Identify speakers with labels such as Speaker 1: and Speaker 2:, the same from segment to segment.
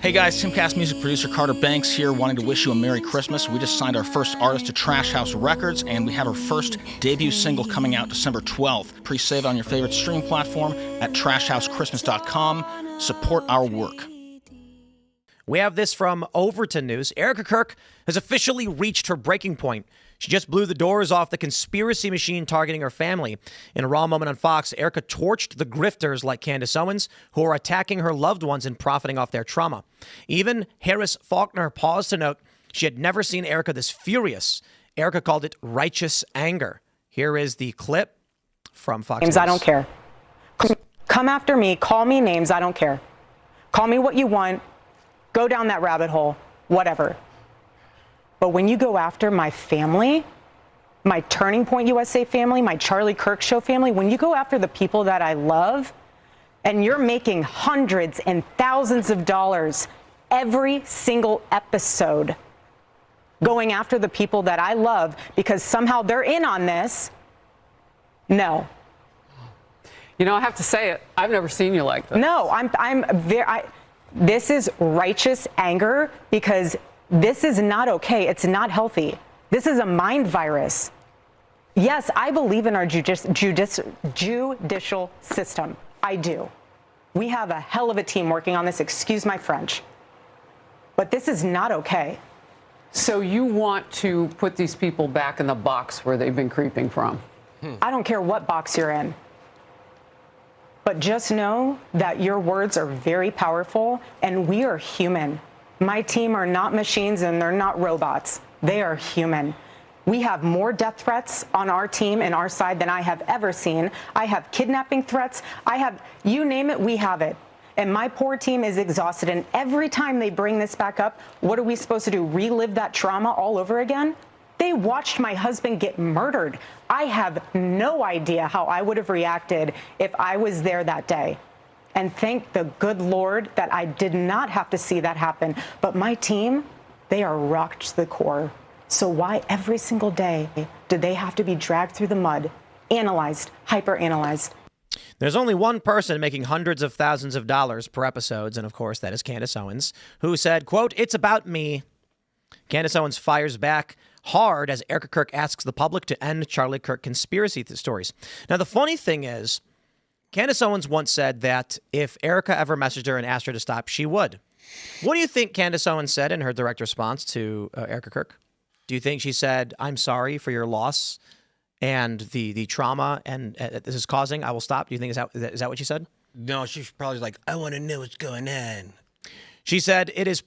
Speaker 1: Hey guys, Timcast music producer Carter Banks here, wanting to wish you a Merry Christmas. We just signed our first artist to Trash House Records, and we have our first debut single coming out December 12th. Pre-save it on your favorite stream platform at trashhousechristmas.com. Support our work.
Speaker 2: We have this from Overton News. Erika Kirk has officially reached her breaking point. She just blew the doors off the conspiracy machine targeting her family. In a raw moment on Fox, Erika torched the grifters like Candace Owens, who are attacking her loved ones and profiting off their trauma. Even Harris Faulkner paused to note she had never seen Erika this furious. Erika called it righteous anger. Here is the clip from Fox News.
Speaker 3: I don't care. Come after me. Call me names. I don't care. Call me what you want. Go down that rabbit hole. Whatever. But when you go after my family, my Turning Point USA family, my Charlie Kirk Show family, when you go after the people that I love, and you're making hundreds and thousands of dollars every single episode going after the people that I love because somehow they're in on this, no.
Speaker 4: You know, I have to say it. I've never seen you like this.
Speaker 3: No, this is righteous anger because this is not okay. It's not healthy. This is a mind virus. Yes, I believe in our judicial system. I do. We have a hell of a team working on this. Excuse my French. But this is not okay.
Speaker 4: So you want to put these people back in the box where they've been creeping from?
Speaker 3: I don't care what box you're in. But just know that your words are very powerful, and we are human. My team are not machines and they're not robots. They are human. We have more death threats on our team and our side than I have ever seen. I have kidnapping threats. You name it, we have it. And my poor team is exhausted. And every time they bring this back up, what are we supposed to do? Relive that trauma all over again? They watched my husband get murdered. I have no idea how I would have reacted if I was there that day. And thank the good Lord that I did not have to see that happen. But my team, they are rocked to the core. So why every single day do they have to be dragged through the mud, analyzed, hyper-analyzed?
Speaker 2: There's only one person making hundreds of thousands of dollars per episodes, and of course that is Candace Owens, who said, quote, "It's about me." Candace Owens fires back hard as Erika Kirk asks the public to end Charlie Kirk conspiracy stories. Now, the funny thing is, Candace Owens once said that if Erika ever messaged her and asked her to stop, she would. What do you think Candace Owens said in her direct response to Erika Kirk? Do you think she said, "I'm sorry for your loss and the trauma and this is causing, I will stop"? Do you think is that what she said?
Speaker 5: No, she's probably like, "I want to know what's going on."
Speaker 2: She said, it is a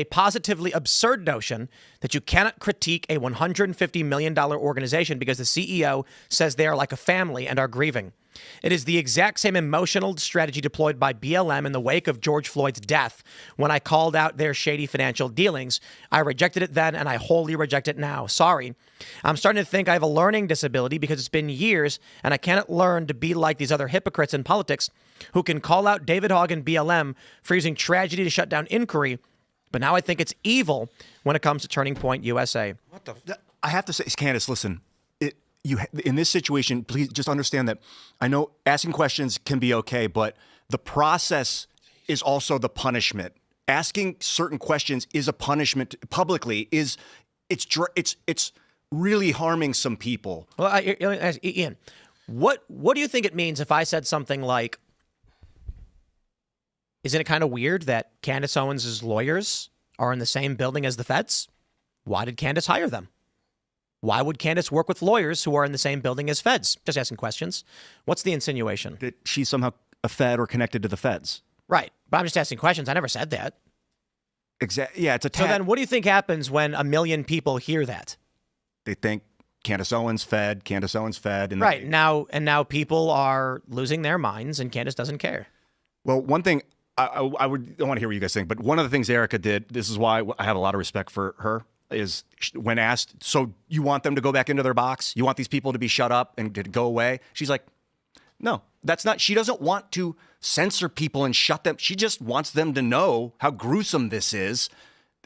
Speaker 2: positively absurd notion that you cannot critique a $150 million organization because the CEO says they are like a family and are grieving. It is the exact same emotional strategy deployed by BLM in the wake of George Floyd's death. When I called out their shady financial dealings, I rejected it then and I wholly reject it now. Sorry. I'm starting to think I have a learning disability because it's been years and I cannot learn to be like these other hypocrites in politics who can call out David Hogg and BLM for using tragedy to shut down inquiry. But now I think it's evil when it comes to Turning Point USA.
Speaker 6: I have to say, Candace, listen. In this situation, please just understand that I know asking questions can be okay, but the process is also the punishment. Asking certain questions is a punishment publicly. It's really harming some people.
Speaker 2: Well, Ian, what do you think it means if I said something like, isn't it kind of weird that Candace Owens' lawyers are in the same building as the feds? Why did Candace hire them? Why would Candace work with lawyers who are in the same building as feds? Just asking questions. What's the insinuation?
Speaker 6: That she's somehow a fed or connected to the feds.
Speaker 2: Right. But I'm just asking questions. I never said that.
Speaker 6: Exactly. Yeah, it's a
Speaker 2: So then what do you think happens when 1 million people hear that?
Speaker 6: They think Candace Owens fed. And
Speaker 2: right. Now people are losing their minds and Candace doesn't care.
Speaker 6: Well, one thing I want to hear what you guys think, but one of the things Erika did, this is why I have a lot of respect for her, is when asked, so you want them to go back into their box? You want these people to be shut up and to go away? She's like, no, that's not. She doesn't want to censor people and shut them. She just wants them to know how gruesome this is.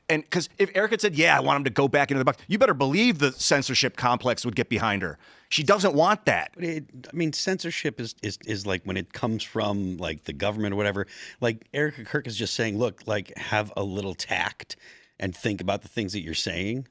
Speaker 6: And because if Erika said, yeah, I want them to go back into the box, you better believe the censorship complex would get behind her. She doesn't want that.
Speaker 7: But I mean, censorship is like when it comes from like the government or whatever. Like Erika Kirk is just saying, look, like have a little tact and think about the things that you're saying.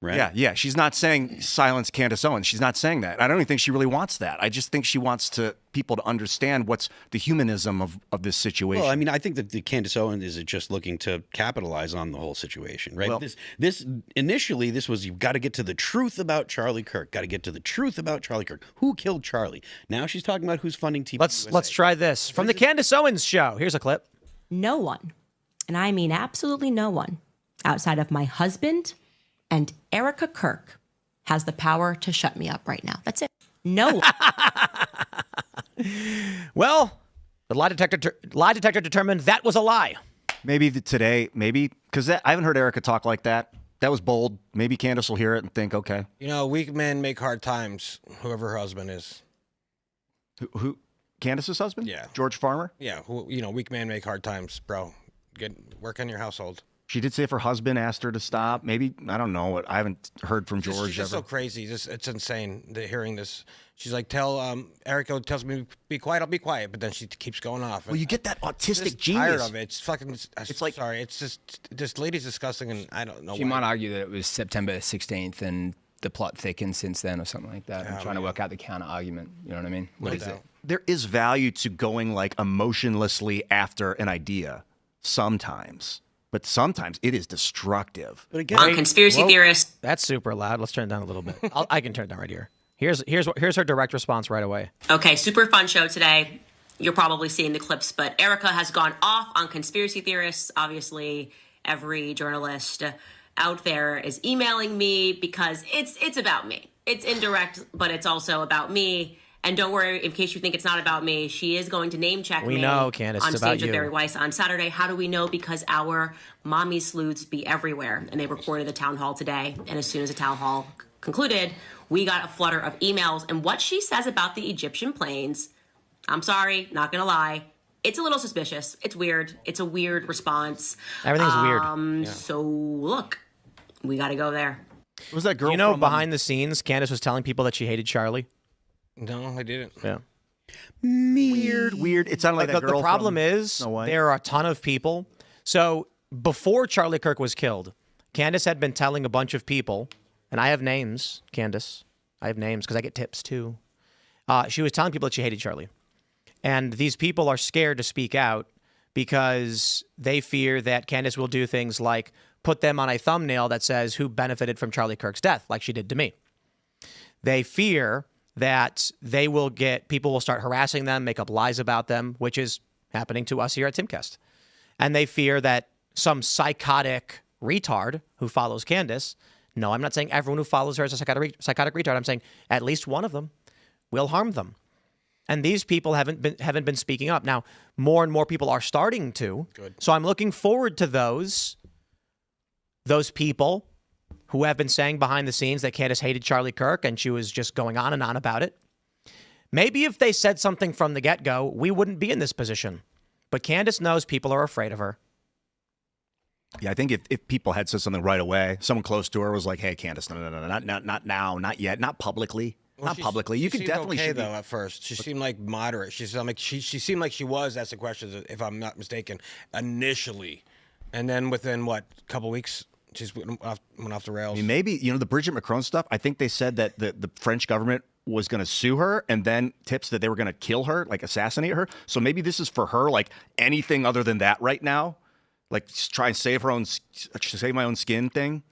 Speaker 7: Right?
Speaker 6: Yeah. She's not saying silence Candace Owens. She's not saying that. I don't even think she really wants that. I just think she wants people to understand what's the humanism of this situation.
Speaker 7: Well, I mean, I think that the Candace Owens is just looking to capitalize on the whole situation, right?
Speaker 6: Well,
Speaker 7: this initially, this was, you've got to get to the truth about Charlie Kirk. Got to get to the truth about Charlie Kirk. Who killed Charlie? Now she's talking about who's funding TV.
Speaker 2: Let's try this from the Candace Owens show. Here's a clip.
Speaker 8: No one, and I mean absolutely no one, outside of my husband and Erika Kirk has the power to shut me up right now. That's it. No one.
Speaker 2: Well, the lie detector determined that was a lie.
Speaker 6: Maybe today, because I haven't heard Erika talk like that. That was bold. Maybe Candace will hear it and think, okay.
Speaker 5: You know, weak men make hard times, whoever her husband is.
Speaker 6: Who Candace's husband?
Speaker 5: Yeah.
Speaker 6: George Farmer?
Speaker 5: Yeah, weak men make hard times, bro. Work on your household.
Speaker 6: She did say if her husband asked her to stop. Maybe, I don't know. I haven't heard from George
Speaker 5: She's just
Speaker 6: ever.
Speaker 5: so crazy. It's insane hearing this. She's like, Erika tells me, be quiet, I'll be quiet. But then she keeps going off.
Speaker 6: Well, you get that autistic
Speaker 5: just
Speaker 6: genius.
Speaker 5: tired of it. It's fucking, it's like, sorry, it's just, this lady's disgusting and I don't know
Speaker 9: She
Speaker 5: why.
Speaker 9: might argue that it was September 16th and the plot thickened since then or something like that. I'm trying to work out the counter argument. You know what I mean? What is it?
Speaker 6: There is value to going like emotionlessly after an idea sometimes. But sometimes it is destructive.
Speaker 7: But again,
Speaker 10: on conspiracy theorists.
Speaker 2: That's super loud. Let's turn it down a little bit. I can turn it down right here. Here's her direct response right away.
Speaker 10: Okay, super fun show today. You're probably seeing the clips, but Erika has gone off on conspiracy theorists. Obviously, every journalist out there is emailing me because it's about me. It's indirect, but it's also about me. And don't worry, in case you think it's not about me, she is going to name check me.
Speaker 2: We know, Candace,
Speaker 10: on
Speaker 2: it's about
Speaker 10: stage with
Speaker 2: you.
Speaker 10: Barry Weiss on Saturday. How do we know? Because our mommy sleuths be everywhere. And they recorded the town hall today. And as soon as the town hall concluded, we got a flutter of emails. And what she says about the Egyptian planes, I'm sorry, not going to lie, it's a little suspicious. It's weird. It's a weird response.
Speaker 2: Everything's weird.
Speaker 10: So look, we got to go there.
Speaker 6: Was that girl?
Speaker 2: You know,
Speaker 6: from,
Speaker 2: behind the scenes, Candace was telling people that she hated Charlie.
Speaker 5: No, I didn't.
Speaker 2: Yeah.
Speaker 6: Weird. It sounded like that girl.
Speaker 2: The problem is
Speaker 6: Snow White.
Speaker 2: there are a ton of people. So before Charlie Kirk was killed, Candace had been telling a bunch of people, and I have names, Candace. I have names because I get tips too. She was telling people that she hated Charlie. And these people are scared to speak out because they fear that Candace will do things like put them on a thumbnail that says who benefited from Charlie Kirk's death, like she did to me. They fear that people will start harassing them, make up lies about them, which is happening to us here at Timcast. And they fear that some psychotic retard who follows Candace, no, I'm not saying everyone who follows her is a psychotic retard. I'm saying at least one of them will harm them. And these people haven't been speaking up. Now, more and more people are starting to. Good. So I'm looking forward to those people who have been saying behind the scenes that Candace hated Charlie Kirk and she was just going on and on about it. Maybe if they said something from the get-go, we wouldn't be in this position. But Candace knows people are afraid of her.
Speaker 6: Yeah, I think if people had said something right away, someone close to her was like, "Hey, Candace, no, not now, not yet, not publicly, not publicly." You could definitely
Speaker 5: okay though. At first, she seemed like moderate. She seemed like she was asking questions, if I'm not mistaken, initially, and then within a couple weeks. She's went off the rails.
Speaker 6: I mean, maybe, the Bridget Macron stuff, I think they said that the French government was going to sue her and then tips that they were going to kill her, like assassinate her. So maybe this is for her, like anything other than that right now. Like just try and save my own skin thing.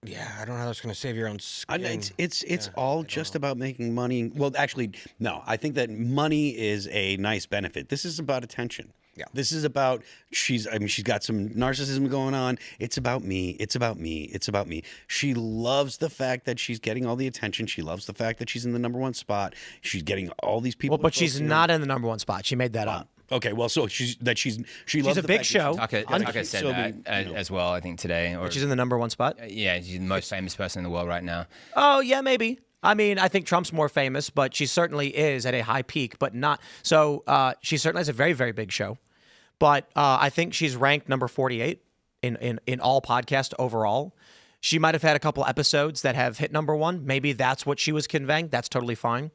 Speaker 5: Yeah, I don't know how that's going to save your own skin.
Speaker 7: It's all just about making money. Well, actually, no. I think that money is a nice benefit. This is about attention. Yeah. This is about she's got some narcissism going on. It's about me. It's about me. It's about me. She loves the fact that she's getting all the attention. She loves the fact that she's in the number one spot. She's getting all these people.
Speaker 2: Well, but she's not in the number one spot. She made that up.
Speaker 7: Okay, well, so she loves
Speaker 2: a big show.
Speaker 9: Tucker said that as well, I think, today.
Speaker 2: But she's in the number one spot?
Speaker 9: Yeah, she's the most famous person in the world right now.
Speaker 2: Oh, yeah, maybe. I mean, I think Trump's more famous, but she certainly is at a high peak, but not. So she certainly has a very, very big show. But I think she's ranked number 48 in all podcasts overall. She might have had a couple episodes that have hit #1. Maybe that's what she was conveying. That's totally fine.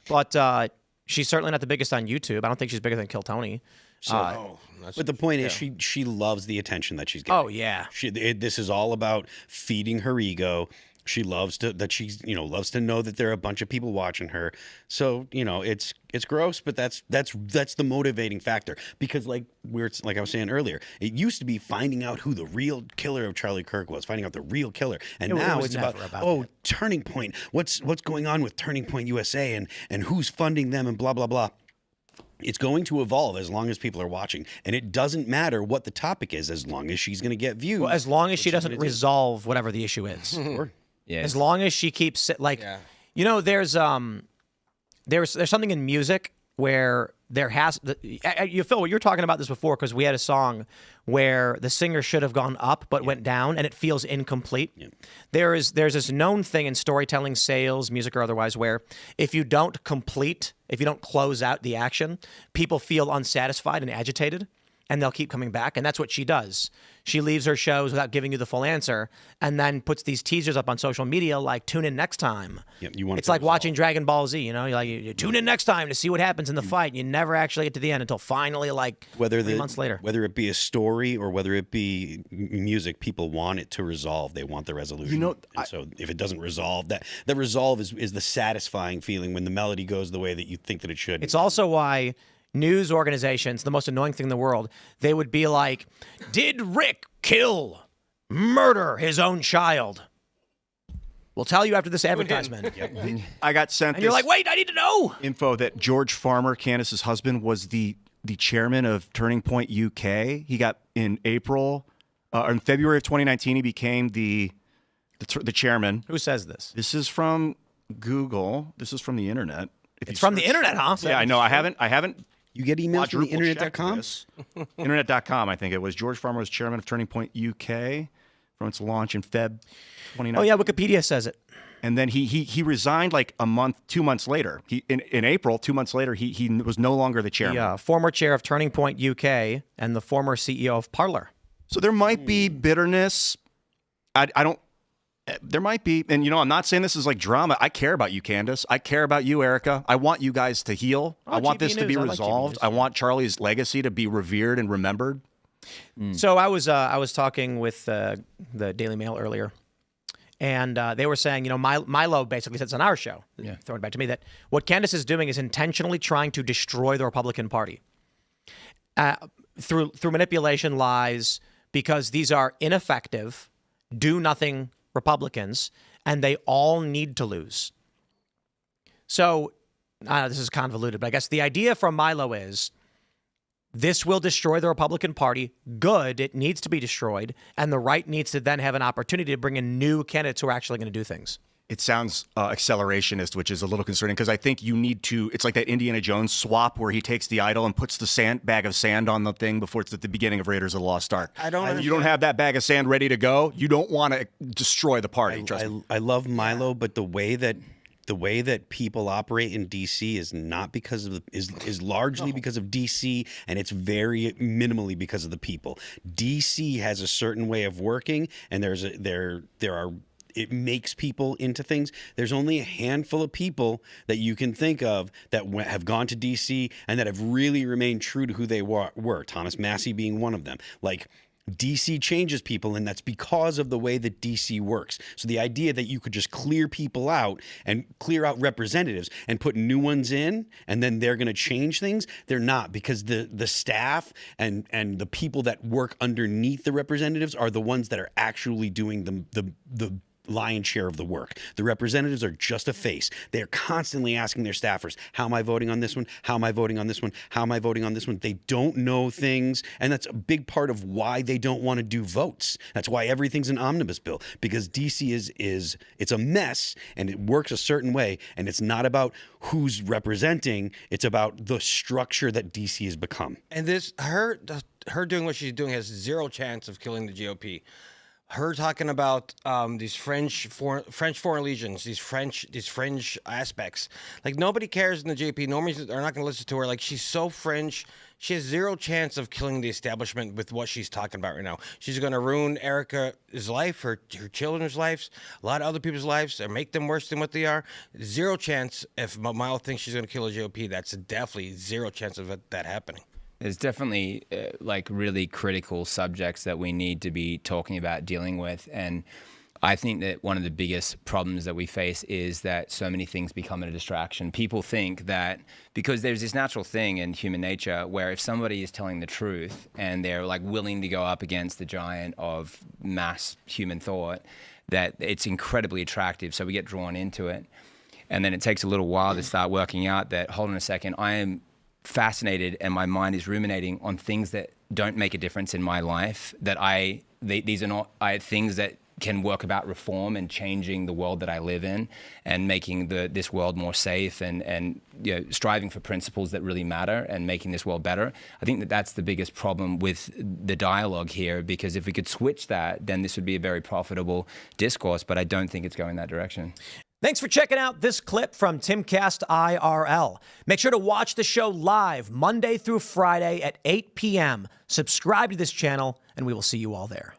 Speaker 2: But she's certainly not the biggest on YouTube. I don't think she's bigger than Kill Tony.
Speaker 7: But the point is, she loves the attention that she's getting.
Speaker 2: Oh, yeah.
Speaker 7: This is all about feeding her ego. She loves to loves to know that there are a bunch of people watching her. So it's gross, but that's the motivating factor. Because like I was saying earlier, it used to be finding out who the real killer of Charlie Kirk was, finding out the real killer, and now it's about Turning Point. What's going on with Turning Point USA and who's funding them and blah blah blah. It's going to evolve as long as people are watching. And it doesn't matter what the topic is, as long as she's going to get views.
Speaker 2: Well, as long as she doesn't resolve whatever the issue is.
Speaker 7: Sure.
Speaker 9: Yeah.
Speaker 2: As long as she keeps there's something in music where there has you Phil, you're talking about this before because we had a song where the singer should have gone up but went down and it feels incomplete. Yeah. There's this known thing in storytelling, sales, music or otherwise, where if you don't close out the action, people feel unsatisfied and agitated and they'll keep coming back. And that's what she does. She leaves her shows without giving you the full answer and then puts these teasers up on social media like, tune in next time.
Speaker 7: Yep,
Speaker 2: it's like watching Dragon Ball Z, you tune in next time to see what happens in the fight. You never actually get to the end until finally 3 months later.
Speaker 7: Whether it be a story or whether it be music, people want it to resolve. They want the resolution. So if it doesn't resolve, the resolve is the satisfying feeling when the melody goes the way that you think that it should.
Speaker 2: It's also why news organizations, the most annoying thing in the world, they would be like, did Rick murder his own child? We'll tell you after this advertisement.
Speaker 6: I got sent
Speaker 2: and you're like, wait, I need to know.
Speaker 6: Info that George Farmer, Candace's husband, was the chairman of Turning Point UK. He got in February of 2019, he became the chairman.
Speaker 2: Who says this?
Speaker 6: This is from Google. This is from the internet.
Speaker 2: It's from the internet, huh?
Speaker 6: Yeah, I know. I haven't.
Speaker 7: You get emails from the internet.com?
Speaker 6: Internet.com, I think it was. George Farmer was chairman of Turning Point UK from its launch in Feb 2019.
Speaker 2: Oh, yeah, Wikipedia says it.
Speaker 6: And then he resigned 2 months later. In April, 2 months later, he was no longer the chairman.
Speaker 2: Yeah, former chair of Turning Point UK and the former CEO of Parler.
Speaker 6: So there might be bitterness. There might be, and I'm not saying this is like drama. I care about you, Candace. I care about you, Erika. I want you guys to heal. I want this to be resolved. I want Charlie's legacy to be revered and remembered.
Speaker 2: So I was talking with the Daily Mail earlier, and they were saying, Milo basically said it's on our show, throwing it back to me, that what Candace is doing is intentionally trying to destroy the Republican Party through manipulation, lies, because these are ineffective, do-nothing Republicans, and they all need to lose. So, this is convoluted, but I guess the idea from Milo is this will destroy the Republican Party. Good, it needs to be destroyed, and the right needs to then have an opportunity to bring in new candidates who are actually going to do things.
Speaker 6: It sounds accelerationist, which is a little concerning because I think you need to. It's like that Indiana Jones swap where he takes the idol and puts the bag of sand on the thing before it's at the beginning of Raiders of the Lost Ark. You don't have that bag of sand ready to go. You don't want to destroy the party.
Speaker 7: I love Milo, but the way that people operate in DC is not because of is largely because of DC, and it's very minimally because of the people. DC has a certain way of working, and there are. It makes people into things. There's only a handful of people that you can think of that have gone to DC and that have really remained true to who they were. Thomas Massey being one of them. DC changes people, and that's because of the way that DC works. So the idea that you could just clear people out and clear out representatives and put new ones in, and then they're going to change things, they're not, because the staff and the people that work underneath the representatives are the ones that are actually doing the lion's share of the work. The representatives are just a face. They're constantly asking their staffers, how am I voting on this one? How am I voting on this one? How am I voting on this one? They don't know things, and that's a big part of why they don't want to do votes. That's why everything's an omnibus bill, because DC is it's a mess, and it works a certain way, and it's not about who's representing, it's about the structure that DC has become.
Speaker 5: And her doing what she's doing has zero chance of killing the GOP. Her talking about these French foreign legions, these French aspects. Nobody cares in the JP. Normally, they're not going to listen to her. She's so French. She has zero chance of killing the establishment with what she's talking about right now. She's going to ruin Erika's life, her children's lives, a lot of other people's lives, or make them worse than what they are. Zero chance. If Mile thinks she's going to kill the GOP, that's definitely zero chance of that happening.
Speaker 9: There's definitely like really critical subjects that we need to be talking about, dealing with. And I think that one of the biggest problems that we face is that so many things become a distraction. People think that because there's this natural thing in human nature where if somebody is telling the truth and they're like willing to go up against the giant of mass human thought, that it's incredibly attractive. So we get drawn into it. And then it takes a little while to start working out that, hold on a second, I am fascinated and my mind is ruminating on things that don't make a difference in my life, that these are not things that can work about reform and changing the world that I live in and making this world more safe and striving for principles that really matter and making this world better. I think that that's the biggest problem with the dialogue here, because if we could switch that, then this would be a very profitable discourse, but I don't think it's going that direction.
Speaker 2: Thanks for checking out this clip from Timcast IRL. Make sure to watch the show live Monday through Friday at 8 p.m. Subscribe to this channel, and we will see you all there.